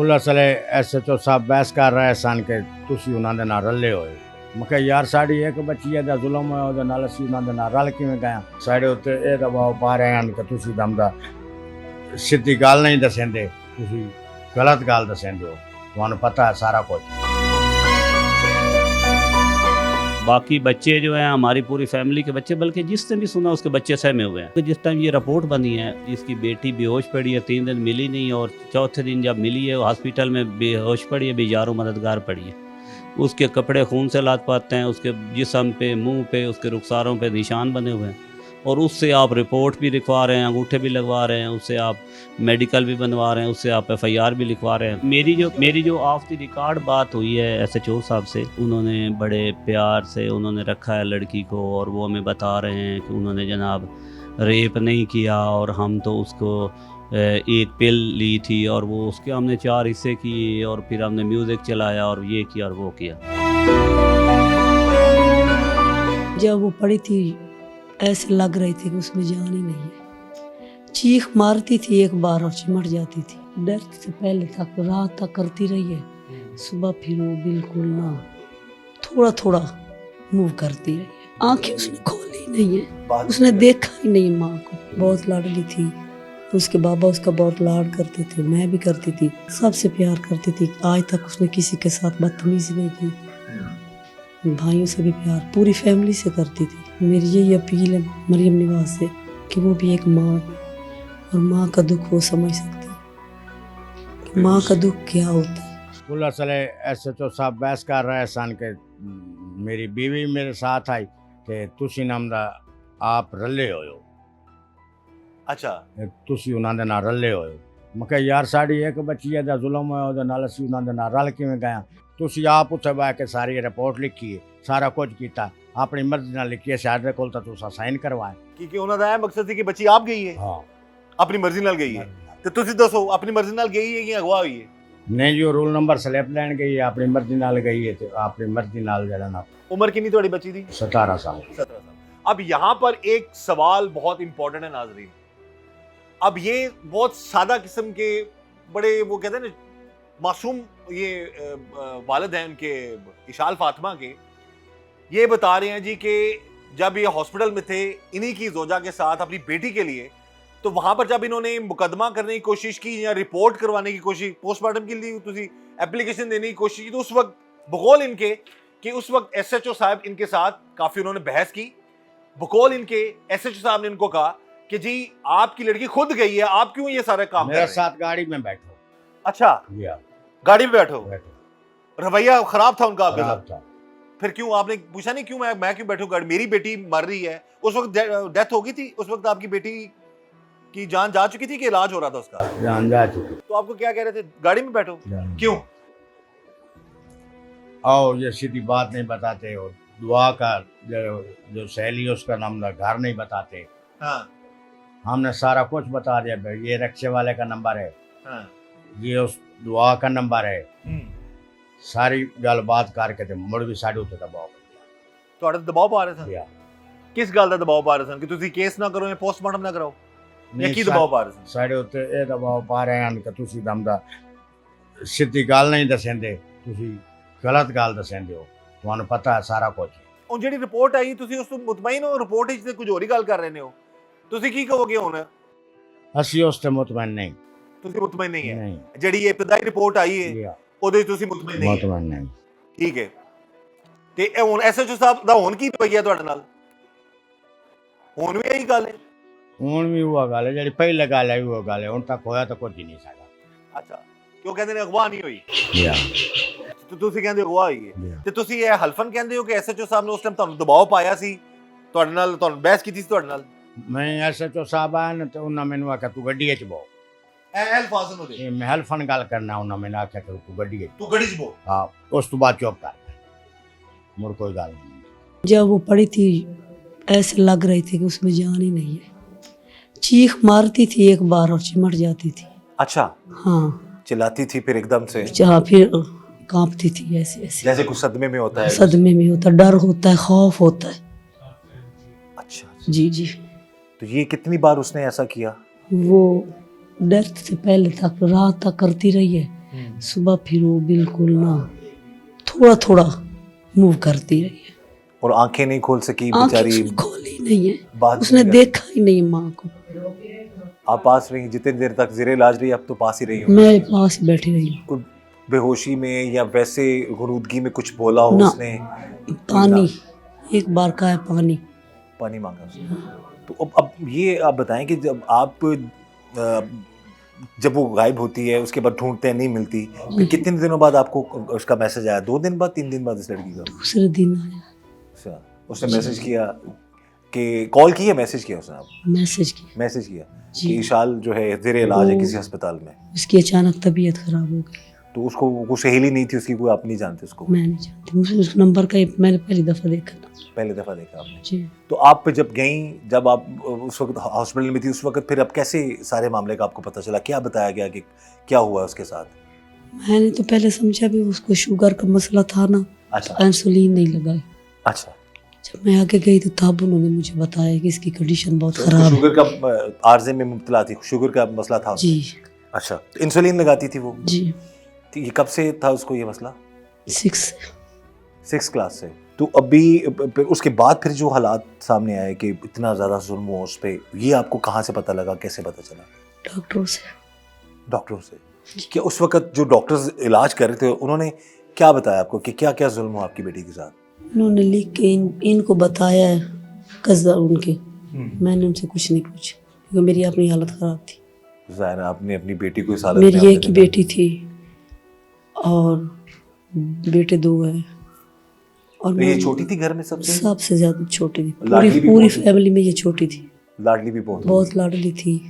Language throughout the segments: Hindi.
पुलिस वाले SHO साहब बहस कर रहे सन कि तुसी उन्हां दे नाल रले होए। मैं कहा यार साड़ी एक बच्ची दा जुल्म होया ओदे नाल असीं उन्हां दे नाल रल किवें गए साडे उत्ते इह दबाव पा रहे हैं कि तुसी दमदा सिद्धी गल नहीं दसेंदे, तुसी गलत गल दसेंदे हो, तुहानूं पता है सारा कुछ। बाकी बच्चे जो हैं हमारी पूरी फैमिली के बच्चे, बल्कि जिसने भी सुना उसके बच्चे सहमे हुए हैं। तो जिस टाइम ये रिपोर्ट बनी है जिसकी बेटी बेहोश पड़ी है, 3 दिन मिली नहीं और चौथे दिन जब मिली है हॉस्पिटल में बेहोश पड़ी है, बेजारो मददगार पड़ी है। उसके कपड़े खून से लथपथ हैं, उसके जिस्म पे, मुंह पे, उसके रुखसारों पे निशान बने हुए हैं और उससे आप रिपोर्ट भी लिखवा रहे हैं, अंगूठे भी लगवा रहे हैं, उससे आप मेडिकल भी बनवा रहे हैं, उससे आप FIR भी लिखवा रहे हैं। मेरी जो ऑफ द रिकॉर्ड बात हुई है SHO साहब से, उन्होंने बड़े प्यार से उन्होंने रखा है लड़की को और वो हमें बता रहे हैं कि उन्होंने जनाब रेप नहीं किया और हम तो उसको एक पिल ली थी और वो उसके हमने 4 हिस्से किए और फिर हमने म्यूज़िक चलाया और ये किया और वो किया। जब वो पड़ी थी ऐसे लग रही थी कि उसमें जान ही नहीं है। चीख मारती थी एक बार और चिमट जाती थी। डर से पहले तक रात तक करती रही है, सुबह फिर वो बिल्कुल ना थोड़ा थोड़ा मूव करती रही है। आंखें उसने खोली नहीं है, उसने देखा ही नहीं माँ को। बहुत लाडली थी, उसके बाबा उसका बहुत लाड करते थे, मैं भी करती थी, सबसे प्यार करती थी। आज तक उसने किसी के साथ बदतमीजी नहीं की, भाइयों से भी प्यार पूरी फैमिली से करती थी। मेरी यही अपील है मरियम निवाज से कि वो भी एक माँ है और माँ का दुख वो समझ सकती है कि माँ का दुख क्या होता है। पुलिस वाले SHO साहब बहस कर रहे सन कि मेरी बीवी मेरे साथ आई कि तुसी नमदा आप रले होए हो। अच्छा, तुसी उन्हां दे नाल रले होए। मैं कहा यार साड़ी एक बच्ची दा जुल्म होया ओदे नाल असीं उन्हां दे नाल रल किवें गए। तुसी आप उत्थे बह के सारी रिपोर्ट लिखी है, सारा कुछ कीता, अपनी मर्जी नाल लिखी है, साडे कोल तां तुसां साइन करवाए। क्योंकि ਉਹਨਾਂ ਦਾ ਇਹ ਮਕਸਦ ਸੀ ਕਿ ਬੱਚੀ ਆਪ ਗਈ ਹੈ, हाँ ਆਪਣੀ ਮਰਜ਼ੀ ਨਾਲ ਗਈ ਹੈ। ਤੇ ਤੁਸੀਂ ਦੱਸੋ ਆਪਣੀ ਮਰਜ਼ੀ ਨਾਲ ਗਈ ਹੈ ਕਿ ਅਗਵਾ ਹੋਈ ਹੈ? नहीं जो रोल नंबर स्लिप लैन गई है अपनी मर्जी नाल गई है तो अपनी मर्जी नाल जरा ना। उम्र कितनी ਤੁਹਾਡੀ ਬੱਚੀ ਦੀ? 17 साल। 17 साल। अब यहाँ पर एक सवाल बहुत इंपॉर्टेंट है नाजरीन। अब ये बहुत सादा किस्म के बड़े वो कहते हैं ना मासूम ये वालिद हैं उनके इशाल फातिमा के, ये बता रहे हैं जी कि जब ये हॉस्पिटल में थे इन्हीं की जोजा के साथ अपनी बेटी के लिए, तो वहां पर जब इन्होंने मुकदमा करने की कोशिश की या रिपोर्ट करवाने की कोशिश, पोस्टमार्टम के लिए तुसी एप्लीकेशन देने की कोशिश की, तो उस वक्त बकौल इनके कि उस वक्त SHO साहब इनके साथ काफी उन्होंने बहस की। बकौल इनके SHO साहब ने इनको कहा कि जी आपकी लड़की खुद गई है, आप क्यों ये सारा काम कर मेरे रहे हैं? साथ गाड़ी में बैठो। अच्छा, या गाड़ी में बैठो। बैठो रवैया खराब था उनका आपके खराब साथ? था। फिर क्यों आपने पूछा नहीं क्यों मैं क्यों बैठूं गाड़ी, मेरी बेटी मर रही है। उस वक्त डेथ हो गई थी, उस वक्त आपकी बेटी की जान जा चुकी थी कि इलाज हो रहा था उसका? जान जा चुकी। तो आपको क्या कह रहे थे गाड़ी में बैठो? क्यों? आओ ये सीधी बात नहीं बताते हो, दुआ का जो सहेली है उसका नाम घर नहीं बताते। हाँ हमने सारा कुछ बता दिया भाई, ये रिक्शे वाले का नंबर है, हाँ। ये उस दुआ का नंबर है, सारी गल बात करके ते मुड़ भी साढ़े उत्ते दबाव ਤੁਹਾਡੇ ਤੇ ਦਬਾਅ ਪਾ ਰਹੇ ਸਨ? या ਕਿਸ ਗੱਲ ਦਾ ਦਬਾਅ ਪਾ ਰਹੇ ਸਨ ਕਿ ਤੁਸੀਂ ਕੇਸ ਨਾ ਕਰੋ ਜਾਂ ਪੋਸਟਮਾਰਟਮ ਨਾ ਕਰਾਓ, ਜਾਂ ਕੀ ਦਬਾਅ ਪਾ ਰਹੇ ਸਨ? साढ़े उत्ते ये दबाव पा रहे हैं कि तुसी दमदा सिद्धी गल नहीं दसेंदे, तुसी गलत गल दसेंदे हो, तुहानूं पता है सारा कुछ। ਹੁਣ ਜਿਹੜੀ ਰਿਪੋर्ट ਆਈ ਤੁਸੀਂ ਉਸ ਤੋਂ ਮੁਤਮਈਨ ਹੋ? ਰਿਪੋर्ट ਵਿੱਚ ਤੇ ਕੁਝ ਹੋਰ ਹੀ ਗੱਲ ਕਰ ਰਹੇ ਨੇ ਹੋ, ਤੁਸੀਂ ਕੀ ਕਹੋਗੇ ਹੁਣ? ਅਸੀਂ ਉਸ ਤੇ ਮੁਤਮਈਨ ਨਹੀਂ। ਤੁਸੀਂ ਮੁਤਮਈਨ ਨਹੀਂ ਹੈ? ਨਹੀਂ ਜਿਹੜੀ ਇਹ ਇਬਤਦਾਈ ਰਿਪੋर्ट ਆਈ ਹੈ या ਉਹਦੇ ਵਿੱਚ ਤੁਸੀਂ ਮੁਤਮਈਨ ਨਹੀਂ ਹੈ? ਮੁਤਮਈਨ ਨਹੀਂ। ਠੀਕ ਹੈ। ਤੇ ਇਹ ਹੁਣ SHO ਸਾਹਿਬ ਦਾ ਹੁਣ ਕੀ ਰਵੱਈਆ ਤੁਹਾਡੇ ਨਾਲ? ਹੁਣ ਵੀ ਇਹੀ ਗੱਲ ਹੈ? ਹੁਣ ਵੀ ਉਹ ਗੱਲ ਹੈ ਜਿਹੜੀ ਪਹਿਲੇ ਗੱਲ ਹੈ ਉਹ ਗੱਲ ਹੈ, ਹੁਣ ਤੱਕ ਹੋਇਆ ਤਾਂ ਕੁਝ ਹੀ ਨਹੀਂ ਸਾਡਾ। ਅੱਛਾ, ਕਿਉਂ ਕਹਿੰਦੇ ਨੇ ਅਗਵਾ ਨਹੀਂ ਹੋਈ? या ਤੇ ਤੁਸੀਂ ਕਹਿੰਦੇ ਅਗਵਾ ਹੋਈ ਹੈ, या ਤੇ ਤੁਸੀਂ ਇਹ ਹਲਫਨ ਕਹਿੰਦੇ ਹੋ ਕਿ SHO ਸਾਹਿਬ ਨੇ ਉਸ ਟਾਈਮ ਤੁਹਾਨੂੰ ਦਬਾਅ ਪਾਇਆ ਸੀ, ਤੁਹਾਡੇ ਨਾਲ ਤੁਹਾਨੂੰ ਬਹਿਸ ਕੀਤੀ ਸੀ ਤੁਹਾਡੇ ਨਾਲ? मैं SHO साहब आया ना तो उन्होंने मैंने आख्या तू गड्डी च बो, ਇਹ ਅਲਫਾਜ਼ ਨੂੰ ਦੇ मैं हल्फन गल करना, उन्होंने मैंने आख्या कि तू गड्डी च। ਤੂੰ ਗੱਡੀ 'ਚ ਬੋ। हाँ उस तो बाद चुप कर, मुड़ कोई गल नहीं। जब वो पड़ी थी ऐसे लग रही थी कि उसमें जान ही नहीं है। चीख मारती थी एक बार और चिमट जाती थी। अच्छा, हाँ चिल्लाती थी फिर एकदम से, जहाँ फिर कांपती थी ऐसे ऐसे, जैसे कुछ सदमे में होता है। सदमे में होता, डर होता है, खौफ होता है। अच्छा, जी जी। तो ये कितनी बार उसने ऐसा किया? वो डर से पहले तक रात तक करती रही है, सुबह फिर वो बिल्कुल ना थोड़ा थोड़ा मूव करती रही है, और आंखें नहीं खोल सकी आंखें बेचारी, उसने खोली नहीं है, बात उसने नहीं कर- देखा ही नहीं माँ को। आप पास रही जितनी देर तक ज़ेरे इलाज रही, अब तो पास ही रही हो। मैं पास ही बैठी रही हूँ। कोई बेहोशी में या वैसे गुरूदगी में कुछ बोला हो ना। उसने? पानी एक बार का है पानी। पानी मांगा उसने। तो अब ये आप बताएं कि जब आप जब वो गायब होती है उसके बाद ढूंढते हैं नहीं मिलती, फिर कितने दिनों बाद आपको उसका मैसेज आया? 2 दिन बाद, 3 दिन बाद इस लड़की का? दूसरे दिन आया अच्छा, उसने मैसेज किया कि कॉल की है, मैसेज किया उसने? आप मैसेज किया मैसेज किया जी। कि इशाल जो है ज़ेरे इलाज है वो- किसी अस्पताल में। उसकी अचानक तबीयत खराब हो गई। तो उसको वो सहेली नहीं थी उसकी, कोई आप नहीं जानते उसको? मैं नहीं जानती, मुझे उस नंबर का मैंने पहली दफ़ा देखा था पहले दफ़ा देखा आपने? जी। तो आप जब गई, जब आप उस वक्त हॉस्पिटल में थी, उस वक्त फिर अब कैसे सारे मामले का आपको पता चला? क्या बताया गया कि क्या हुआ उसके साथ? मैंने तो पहले समझा भी उसको शुगर का मसला था ना, अच्छा इंसुलिन नहीं लगाए। अच्छा। जब मैं आगे गई तो तब उन्होंने मुझे बताया कि इसकी कंडीशन बहुत तो ख़राब है। शुगर का आर्जे में मुब्तला थी, शुगर का मसला था उसको? जी अच्छा, तो इंसुलिन लगाती थी वो? जी। तो ये कब से था उसको ये मसला? 6 क्लास से। तो अभी फिर उसके बाद फिर जो हालात सामने आए कि इतना ज़्यादा जुल्म हुआ उस पर, ये आपको कहाँ से पता लगा, कैसे पता चला? डॉक्टरों से। डॉक्टरों से? क्या उस वक्त जो डॉक्टर्स इलाज कर रहे थे उन्होंने क्या बताया आपको कि क्या क्या जुल्म हुआ आपकी बेटी के साथ? उन्होंने लिख के इनको बताया है, कज़ा उनके। मैंने उनसे कुछ नहीं पूछा क्योंकि मेरी अपनी हालत ख़राब थी। ज़ाहिर है आपने अपनी बेटी को इस हालत में मेरी आपने एक ही देखा। बेटी थी और बेटे 2 हैं। और तो ये मैं छोटी थी घर में सबसे? सबसे ज़्यादा छोटी थी, लाडली पूरी भी पूरी बहुत थी? फैमिली में ये छोटी थी। लाडली भी बहुत बहुत लाडली थी।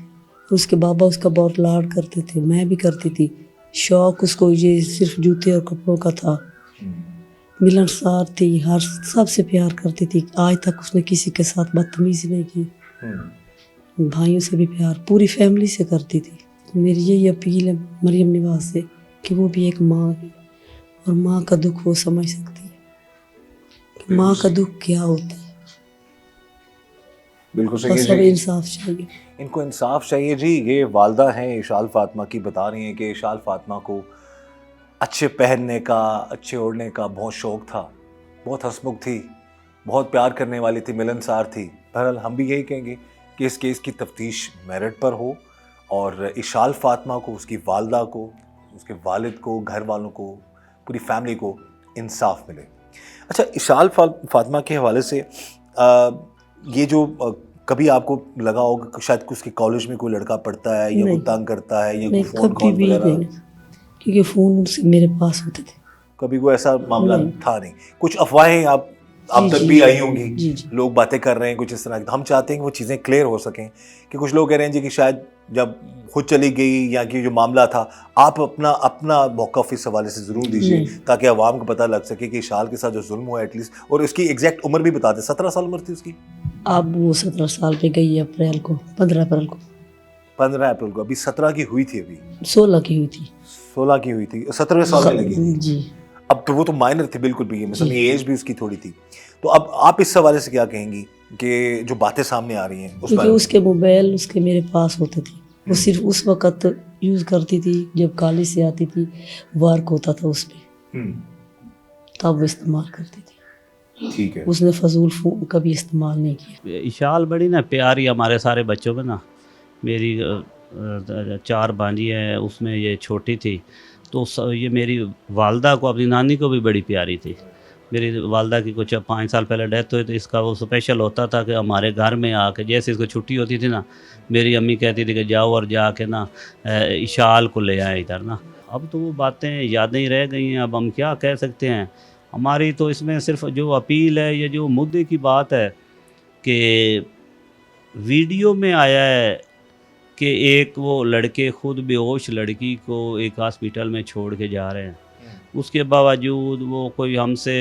उसके बाबा उसका बहुत लाड करते थे, मैं भी करती थी। शौक उसको ये सिर्फ जूते और कपड़ों का था। मिलनसार थी, हर सबसे प्यार करती थी। आज तक उसने किसी के साथ बदतमीजी नहीं की। भाइयों से भी प्यार पूरी फैमिली से करती थी। मेरी यही अपील है मरियम निवाज से कि वो भी एक माँ है और माँ का दुख वो समझ सकती है कि माँ का दुख क्या होता है। बिल्कुल बस सही अब है। इंसाफ चाहिए। इनको इंसाफ चाहिए जी। ये वालदा हैं इशाल फातिमा की, बता रही हैं कि इशाल फातिमा को अच्छे पहनने का, अच्छे ओढ़ने का बहुत शौक़ था, बहुत हंसमुख थी, बहुत प्यार करने वाली थी, मिलनसार थी। बहरहाल हम भी यही कहेंगे कि इस केस की तफ्तीश मेरिट पर हो और इशाल फातिमा को, उसकी वालदा को, उसके वालिद को, घर वालों को, पूरी फैमिली को इंसाफ मिले। अच्छा, इशाल फातिमा के हवाले से ये जो कभी आपको लगा होगा कि शायद उसके कॉलेज में कोई लड़का पढ़ता है या नहीं। कोई तंग करता है या कोई नहीं, फ़ोन कभी कॉल भी वगैरह? नहीं, क्योंकि फ़ोन उससे मेरे पास होते थे। कभी कोई ऐसा मामला नहीं। था नहीं? कुछ अफवाहें आप जी, तक जी, भी जी, आई होंगी, जी, जी। लोग बातें कर रहे हैं कुछ इस तरह की। हम चाहते हैं कि वो चीज़ें क्लियर हो सकें कि कुछ लोग कह रहे हैं जी कि शायद जब खुद चली गई या कि जो मामला था, आप अपना मौक़िफ़ इस हवाले से ज़रूर दीजिए नहीं। ताकि आवाम को पता लग सके कि इशाल के साथ जो जुल्म हुआ एटलीस्ट, और उसकी एग्जैक्ट उम्र भी बता दें। 17 साल उम्र थी उसकी? अब वो 17 साल पे गई है अप्रैल को, 15 अप्रैल को। 15 अप्रैल को। अभी 17 की हुई थी, अभी 16 की हुई थी। 16 की हुई थी, 17वें साल में लगी थी। जी। अब तो वो तो माइनर थी बिल्कुल भी, मतलब जी। एज भी उसकी थोड़ी थी। तो अब आप इस हवाले से क्या कहेंगी कि जो बातें सामने आ रही हैं उस क्योंकि पर? उसके मोबाइल उसके मेरे पास होते थे, वो सिर्फ उस वक़्त यूज़ करती थी जब कॉलेज से आती थी, वर्क होता था उस पर, तब वो इस्तेमाल करती थी। ठीक है। उसने फजूल फ़ोन कभी इस्तेमाल नहीं किया। इशाल बड़ी ना प्यारी हमारे सारे बच्चों में ना। मेरी 4 भांजी हैं, उसमें ये छोटी थी। तो ये मेरी वालदा को, अपनी नानी को भी बड़ी प्यारी थी। मेरी वालदा की कुछ 5 साल पहले डेथ हुई, तो इसका वो स्पेशल होता था कि हमारे घर में आके, जैसे इसको छुट्टी होती थी ना, मेरी अम्मी कहती थी कि जाओ और जाके ना इशाल को ले आए इधर ना। अब तो वो बातें यादें ही रह गई हैं, अब हम क्या कह सकते हैं। हमारी तो इसमें सिर्फ जो अपील है, ये जो मुद्दे की बात है कि वीडियो में आया है कि एक वो लड़के खुद बेहोश लड़की को एक हॉस्पिटल में छोड़ के जा रहे हैं, उसके बावजूद वो कोई हमसे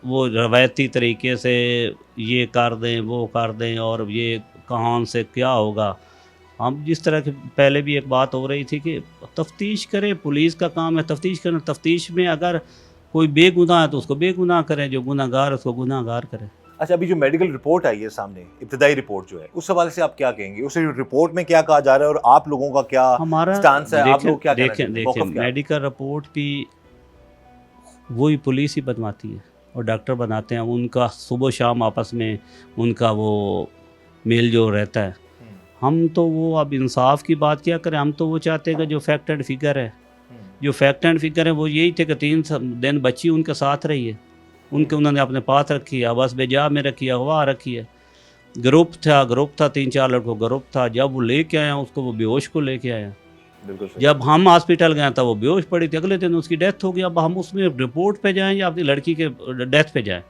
वो रवायती तरीके से ये कर दें वो कर दें और ये कहाँ से क्या होगा। हम जिस तरह की पहले भी एक बात हो रही थी कि तफ्तीश करें, पुलिस का काम है तफ्तीश करना। तफ्तीश में अगर कोई बेगुनाह है तो उसको बेगुनाह करें, जो गुनाहगार है उसको गुनाहगार करें। अच्छा, अभी जो मेडिकल रिपोर्ट आई है सामने, इब्तिदाई रिपोर्ट जो है, उस हवाले से आप क्या कहेंगे? उस रिपोर्ट में क्या कहा जा रहा है और आप लोगों का क्या हमारा स्टांस है? आप लोग क्या कहना देखें चाहते हैं? देखें मौक़िफ़ क्या है? मेडिकल रिपोर्ट भी वही पुलिस ही बनवाती है और डॉक्टर बनाते हैं। उनका सुबह शाम आपस में उनका वो मेल जो रहता है। हम तो वो अब इंसाफ की बात क्या करें, हम तो वो चाहते हैं कि जो फैक्ट एंड फिगर है, जो फैक्ट एंड फिगर है वो यही थे कि 3 दिन बच्ची उनके साथ रही है, उन्होंने अपने पास रखी है, बस बेजा में रखी है, अगवा रखी है। ग्रुप था 3-4 लड़कों ग्रुप था। जब वो लेके आया उसको, वो बेहोश को लेके आया। बिल्कुल सही। जब हम हॉस्पिटल गए था वो बेहोश पड़ी थी, अगले दिन उसकी डेथ हो गई। अब हम उसमें रिपोर्ट पे जाएं या अपनी लड़की के डेथ पे जाएं,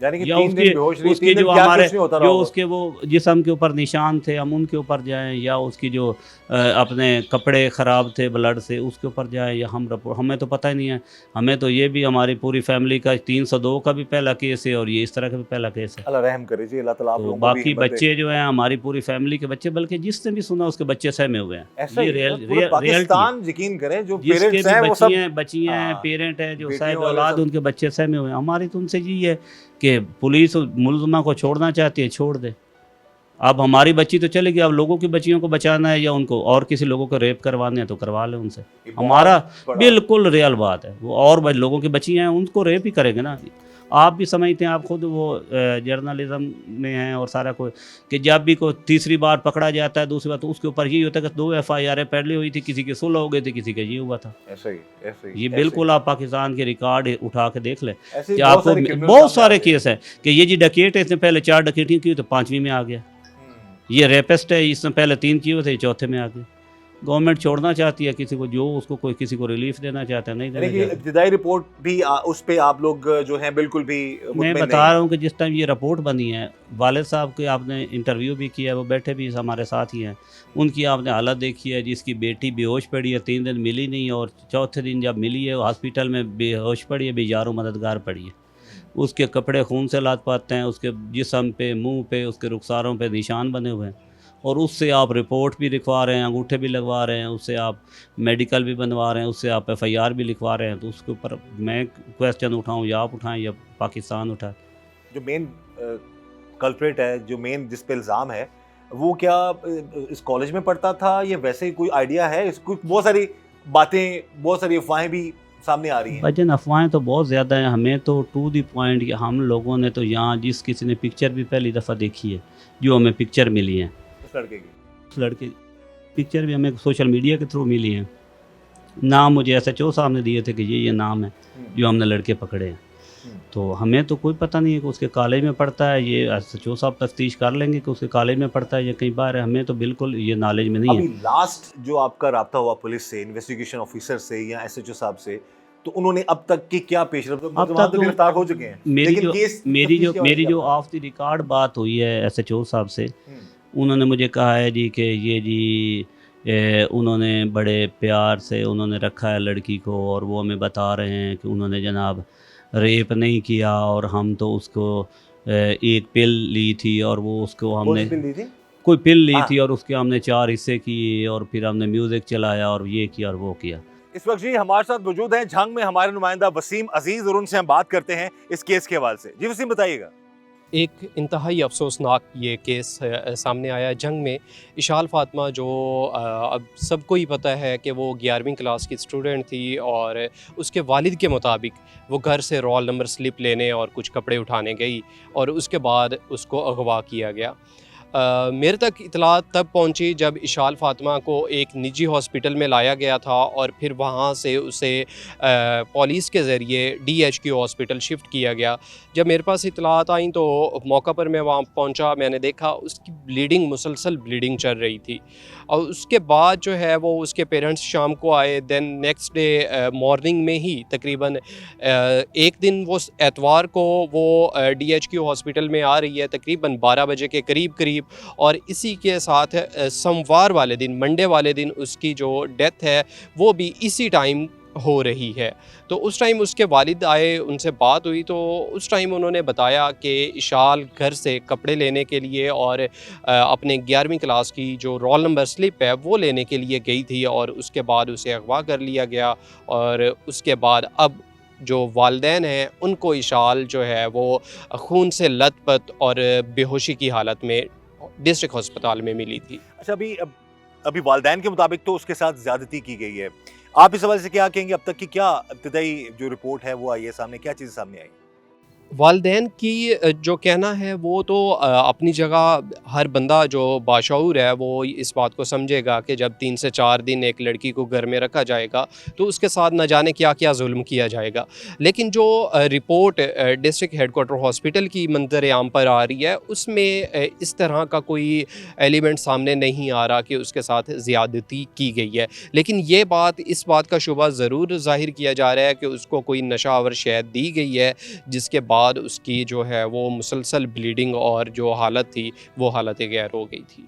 यानी कि या 3 दिन उसके बेहोश रही, उसके 3 दिन जो क्या हमारे कुछ नहीं होता जो रहा होगा? उसके वो जिस्म के ऊपर निशान थे हम उनके ऊपर जाएं, या उसकी जो अपने कपड़े ख़राब थे ब्लड से उसके ऊपर जाएं, या हम रिपोर्ट, हमें तो पता ही नहीं है। हमें तो ये भी हमारी पूरी फैमिली का 302 का भी पहला केस है और ये इस तरह का भी पहला केस है। अल्लाह रहम करे जी, अल्लाह ताला आप तो लोगों को भी बाकी हिम्मत दे। बच्चे जो हैं हमारी पूरी फैमिली के बच्चे, बल्कि जिसने भी सुना उसके बच्चे सहमे हुए हैं। ऐसा ही ये है, रियल पूरा रियलिटी है। पाकिस्तान यकीन करें, जो जिसके पेरेंट्स भी हैं वो सब बच्चियाँ हैं, हाँ, पेरेंट है जो बेटियों शायद वाले औलाद सब। उनके बच्चे सहमे हुए हैं। हमारी तो उनसे यही है कि पुलिस मुलजमा को छोड़ना चाहती है, छोड़ दे। अब हमारी बच्ची तो चली गई, अब लोगों की बच्चियों को बचाना है या उनको और किसी लोगों को रेप करवाने हैं तो करवा लें उनसे। ये बहुत हमारा बड़ा- बिल्कुल रियल बात है। वो और लोगों की बच्चियाँ हैं उनको रेप ही करेंगे ना। आप भी समझते हैं, आप खुद वो जर्नलिज्म में हैं और सारा कोई, कि जब भी कोई तीसरी बार पकड़ा जाता है, दूसरी बार, तो उसके ऊपर यही होता है कि 2 FIR पहले हुई थी, किसी की सुलह हो गई थी, किसी का ये हुआ था। ऐसे ही ये ऐसे बिल्कुल आप पाकिस्तान के रिकॉर्ड उठा के देख लें ही- ऐसे ही कि बहुत आपको सारे criminals बहुत सामने सारे आते हैं। केस हैं कि ये जी डकैत है, इसने पहले 4 डकैतियाँ की तो 5वीं में आ गया। ये रेपिस्ट है, इसने पहले 3 किए हुए थे, चौथे में आ गए। गवर्नमेंट छोड़ना चाहती है किसी को, जो उसको कोई किसी को रिलीफ देना चाहता है, नहीं यानी देना कि चाहता। इब्तिदाई रिपोर्ट भी उस पे आप लोग जो हैं बिल्कुल भी मैं मुतमिन बता नहीं रहा हूँ कि जिस टाइम ये रिपोर्ट बनी है, वालिद साहब के आपने इंटरव्यू भी किया है, वो बैठे भी हमारे साथ ही हैं। उनकी आपने हालत देखी है, जिसकी बेटी बेहोश पड़ी है, 3 दिन मिली नहीं, और चौथे दिन जब मिली है हॉस्पिटल में बेहोश पड़ी है, बेजारो मददगार पड़ी है। उसके कपड़े खून से लात-पात हैं, उसके जिस्म पे, मुंह पे, उसके रुखसारों पे निशान बने हुए हैं, और उससे आप रिपोर्ट भी लिखवा रहे हैं, अंगूठे भी लगवा रहे हैं, उससे आप मेडिकल भी बनवा रहे हैं, उससे आप FIR भी लिखवा रहे हैं। तो उसके ऊपर मैं क्वेश्चन उठाऊं या आप उठाएं या पाकिस्तान उठाए? जो मेन कल्प्रेट है, जो मेन जिस पे इल्ज़ाम है, वो क्या इस कॉलेज में पढ़ता था या वैसे ही कोई आइडिया है? इसको बहुत सारी बातें, बहुत सारी अफवाहें भी सामने आ रही हैं। वजन अफवाहें तो बहुत ज़्यादा हैं। हमें तो टू दी पॉइंट, हम लोगों ने तो यहाँ जिस किसी ने पिक्चर भी पहली दफ़ा देखी है, जो हमें पिक्चर मिली है उस लड़के की उस लड़के पिक्चर भी हमें सोशल मीडिया के थ्रू मिली हैं। नाम मुझे SHO साहब ने दिए थे कि ये नाम है जो हमने लड़के पकड़े हैं। तो हमें तो कोई पता नहीं है कि उसके कॉलेज में पढ़ता है। ये SHO साहब तफ्तीश कर लेंगे कि उसके कॉलेज में पढ़ता है या कई बार है। हमें तो बिल्कुल ये नॉलेज में नहीं अभी है। लास्ट जो आपका राब्ता हुआ पुलिस से, इन्वेस्टिगेशन ऑफिसर से या SHO साहब से, तो उन्होंने अब तक की क्या पेशरफ? अब वहाँ तक तो गिरफ्तार हो चुके हैं, मेरी लेकिन जो केस मेरी जो तफ्तीश के मेरी हवाले जो से ऑफ द रिकॉर्ड बात हुई है SHO साहब से, हम्म, उन्होंने मुझे कहा है जी कि ये जी उन्होंने बड़े प्यार से उन्होंने रखा है लड़की को, और वो हमें बता रहे हैं कि उन्होंने जनाब रेप नहीं किया, और हम तो उसको एक पिल ली थी और वो उसको कौन हमने सी बिल दी थी? कोई पिल ली हाँ। थी और उसके हमने 4 हिस्से किए, और फिर हमने म्यूज़िक चलाया और ये किया और वो किया। इस वक्त जी हमारे साथ मौजूद हैं झंग में हमारे नुमाइंदा वसीम अजीज, और उनसे हम बात करते हैं इस केस के हवाले से। जी वसीम, बताइएगा। एक इंतहाई अफसोसनाक ये केस सामने आया है झंग में। इशाल फातिमा, जो अब सबको ही पता है कि वो 11वीं क्लास की स्टूडेंट थी, और उसके वालिद के मुताबिक वो घर से रोल नंबर स्लिप लेने और कुछ कपड़े उठाने गई, और उसके बाद उसको अगवा किया गया। मेरे तक इतला तब पहुंची जब इशाल फातिमा को एक निजी हॉस्पिटल में लाया गया था, और फिर वहां से उसे पुलिस के ज़रिए DHQ हॉस्पिटल शिफ्ट किया गया। जब मेरे पास इतलात आई तो मौका पर मैं वहाँ पहुंचा, मैंने देखा उसकी ब्लीडिंग, मुसलसल ब्लीडिंग चल रही थी। और उसके बाद जो है वो उसके पेरेंट्स शाम को आए, देन नेक्स्ट डे मॉर्निंग में ही तकरीबन एक दिन वो एतवार को वो DHQ हॉस्पिटल में आ रही है तकरीबन 12 बजे के करीब, और इसी के साथ सोमवार वाले दिन, मंडे वाले दिन उसकी जो डेथ है वो भी इसी टाइम हो रही है। तो उस टाइम उसके वालिद आए, उनसे बात हुई, तो उस टाइम उन्होंने बताया कि इशाल घर से कपड़े लेने के लिए और अपने 11वीं क्लास की जो रोल नंबर स्लिप है वो लेने के लिए गई थी, और उसके बाद उसे अगवा कर लिया गया, और उसके बाद अब जो वालिदैन हैं उनको इशाल जो है वो खून से लथपथ और बेहोशी की हालत में डिस्ट्रिक्ट हॉस्पिटल में मिली थी। अच्छा, अभी वालिदैन के मुताबिक तो उसके साथ ज्यादती की गई है। आप इस हवाले से क्या कहेंगे? अब तक की क्या इब्तदाई जो रिपोर्ट है वो आई है सामने, क्या चीज़ सामने आई? वालिदैन की जो कहना है वो तो अपनी जगह हर बंदा जो बाशऊर है वो इस बात को समझेगा कि जब 3 से 4 दिन एक लड़की को घर में रखा जाएगा तो उसके साथ न जाने क्या क्या जुल्म किया जाएगा। लेकिन जो रिपोर्ट डिस्ट्रिक्ट हेडक्वार्टर हॉस्पिटल की मंजर आम पर आ रही है उसमें इस तरह का कोई एलिमेंट सामने नहीं आ रहा कि उसके साथ ज़्यादती की गई है। लेकिन ये बात इस बात का शुबा ज़रूर ज़ाहिर किया जा रहा है कि उसको कोई नशा आवर शय दी गई है जिसके बाद उसकी जो है वो मुसलसल ब्लीडिंग और जो हालत थी वो हालत गैर हो गई थी।